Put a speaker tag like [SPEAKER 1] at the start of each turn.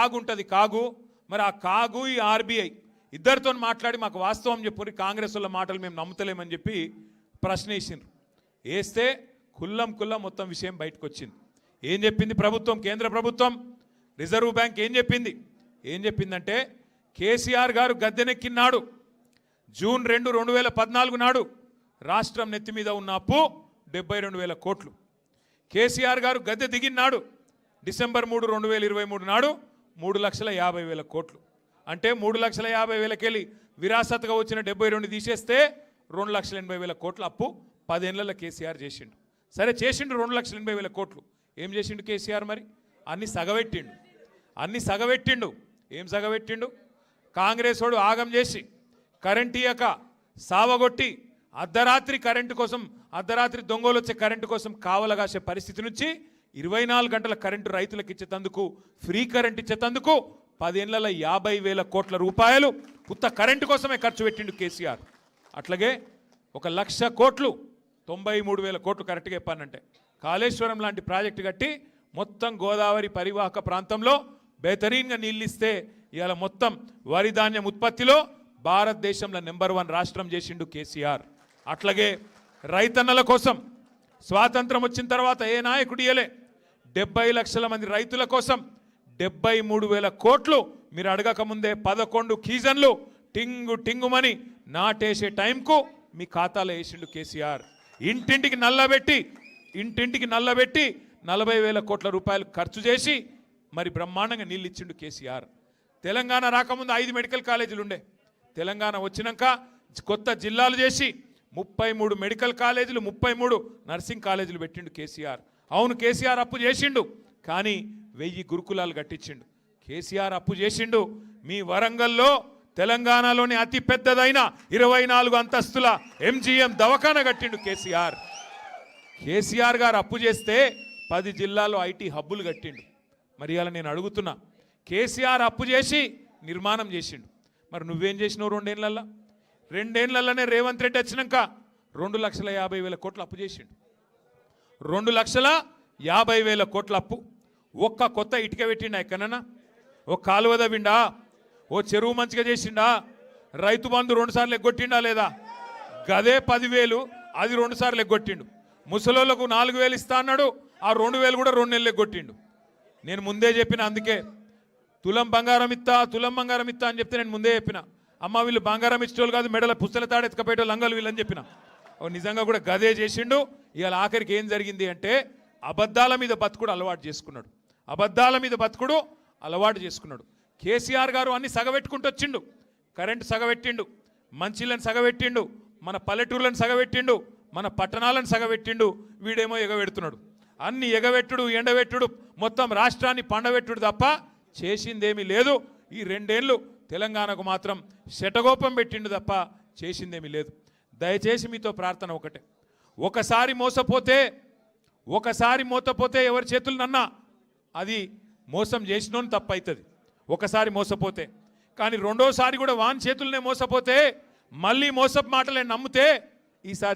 [SPEAKER 1] కాగు ఉంటుంది కాగు, మరి ఆ కాగు ఈ ఆర్బీఐ ఇద్దరితో మాట్లాడి మాకు వాస్తవం చెప్పు, కాంగ్రెస్ వాళ్ళ మాటలు మేము నమ్ముతలేమని చెప్పి ప్రశ్న వేసిండ్రు. వేస్తే కుల్లం మొత్తం విషయం బయటకు వచ్చింది. ఏం చెప్పింది ప్రభుత్వం, కేంద్ర ప్రభుత్వం, రిజర్వ్ బ్యాంక్ ఏం చెప్పిందంటే కేసీఆర్ గారు గద్దెనెక్కినాడు జూన్ 2, 2014 నాడు రాష్ట్రం నెత్తి మీద ఉన్న అప్పు 72,000 కోట్లు. కేసీఆర్ గారు గద్దె దిగినాడు డిసెంబర్ 3, 2023 నాడు 3,50,000 కోట్లు. అంటే 3,50,000 వెళ్ళి విరాసత్గా వచ్చిన 72 తీసేస్తే 2,80,000 కోట్ల అప్పు 10 ఏళ్లలో కేసీఆర్ చేసిండు. సరే చేసిండు 2,80,000 కోట్లు. ఏం చేసిండు కేసీఆర్? మరి అన్ని సగబెట్టిండు. ఏం సగబెట్టిండు? కాంగ్రెస్ వాడు ఆగం చేసి కరెంట్ ఇయ్యక సావగొట్టి అర్ధరాత్రి కరెంటు కోసం, అర్ధరాత్రి దొంగలు వచ్చే కరెంటు కోసం కావలగాసే పరిస్థితి నుంచి 24 గంటల కరెంటు రైతులకు ఇచ్చేతందుకు, ఫ్రీ కరెంట్ ఇచ్చేతందుకు 10 ఏళ్లలో 50,000 కోట్ల రూపాయలు ఉత్త కరెంటు కోసమే ఖర్చు పెట్టిండు కేసీఆర్. అట్లాగే 1,00,000 కోట్లు, 93,000 కోట్లు కరెక్ట్గా చెప్పానంటే కాళేశ్వరం లాంటి ప్రాజెక్టు కట్టి మొత్తం గోదావరి పరివాహక ప్రాంతంలో బెహతరీన్గా నీళ్ళు ఇస్తే ఇవాళ మొత్తం వరి ధాన్యం ఉత్పత్తిలో భారతదేశంలో నెంబర్ 1 రాష్ట్రం చేసిండు కేసీఆర్. అట్లాగే రైతన్నల కోసం స్వాతంత్రం వచ్చిన తర్వాత ఏ నాయకుడు ఇయ్యలే 70 లక్షల మంది రైతుల కోసం 73,000 కోట్లు మీరు అడగకముందే 11 కీజన్లు టింగుమని నాటేసే టైంకు మీ ఖాతాలో వేసిండు కేసీఆర్. ఇంటింటికి నల్లబెట్టి 40,000 కోట్ల రూపాయలు ఖర్చు చేసి మరి బ్రహ్మాండంగా నీళ్ళు ఇచ్చిండు కేసీఆర్. తెలంగాణ రాకముందు 5 మెడికల్ కాలేజీలు ఉండే, తెలంగాణ వచ్చినాక కొత్త జిల్లాలు చేసి 33 మెడికల్ కాలేజీలు, 33 నర్సింగ్ కాలేజీలు పెట్టిండు కేసీఆర్. అవును కేసీఆర్ అప్పు చేసిండు, కానీ 1000 గురుకులాలు కట్టించిండు. కేసీఆర్ అప్పు చేసిండు. మీ వరంగల్లో తెలంగాణలోని అతి పెద్దదైన 24 అంతస్తుల MGM దవాఖాన కట్టిండు కేసీఆర్. కేసీఆర్ గారు అప్పు చేస్తే 10 జిల్లాల్లో IT హబ్బులు కట్టిండు. మరి అలా నేను అడుగుతున్నా, కేసీఆర్ అప్పు చేసి నిర్మాణం చేసిండు, మరి నువ్వేం చేసినావు 2 ఏళ్లలో? 2 ఏళ్లలోనే రేవంత్ రెడ్డి వచ్చినాక 2,50,000 కోట్ల అప్పు చేసిండు. 2,50,000 కోట్ల అప్పు. ఒక్క కొత్త ఇటుక పెట్టిండా ఎక్కడన్నా? ఓ కాలువ తవ్విండా? ఓ చెరువు మంచిగా చేసిండా? రైతు బంధు 2 సార్లు ఎగ్గొట్టిండా లేదా? గదే 10,000 అది 2 సార్లు ఎగ్గొట్టిండు. ముసలోళ్ళకు 4,000 ఇస్తా అన్నాడు, ఆ 2,000 కూడా 2 నెలలు ఎగ్గొట్టిండు. నేను ముందే చెప్పిన, అందుకే తులం బంగారం ఇస్తా అని చెప్తే నేను ముందే చెప్పిన, అమ్మ వీళ్ళు బంగారం ఇచ్చేవాళ్ళు కాదు, మెడల పుస్తల తాడు ఎత్తుకపోయేటోళ్ళు లంగలు వీళ్ళని చెప్పిన. నిజంగా కూడా గదే చేసిండు. ఇవాళ ఆఖరికి ఏం జరిగింది అంటే అబద్ధాల మీద బతుకుడు అలవాటు చేసుకున్నాడు. కేసీఆర్ గారు అన్ని సగబెట్టుకుంటూ వచ్చిండు. కరెంటు సగబెట్టిండు, మంచిళ్ళని సగబెట్టిండు, మన పల్లెటూర్లను సగబెట్టిండు, మన పట్టణాలను సగబెట్టిండు. వీడేమో ఎగబెడుతున్నాడు. అన్ని ఎగబెట్టుడు, ఎండబెట్టుడు, మొత్తం రాష్ట్రాన్ని పండబెట్టుడు తప్ప చేసిందేమీ లేదు. ఈ 2 ఏళ్ళు తెలంగాణకు మాత్రం శటగోపం పెట్టిండు తప్ప చేసిందేమీ లేదు. దయచేసి మీతో ప్రార్థన ఒకటే, ఒకసారి మోసపోతే ఎవరి చేతులు నన్నా అది మోసం చేసినోని తప్పవుతుంది. ఒకసారి మోసపోతే, కానీ రెండోసారి కూడా వాని చేతులనే మోసపోతే, మళ్ళీ మోసపు మాటలే నమ్మితే ఈసారి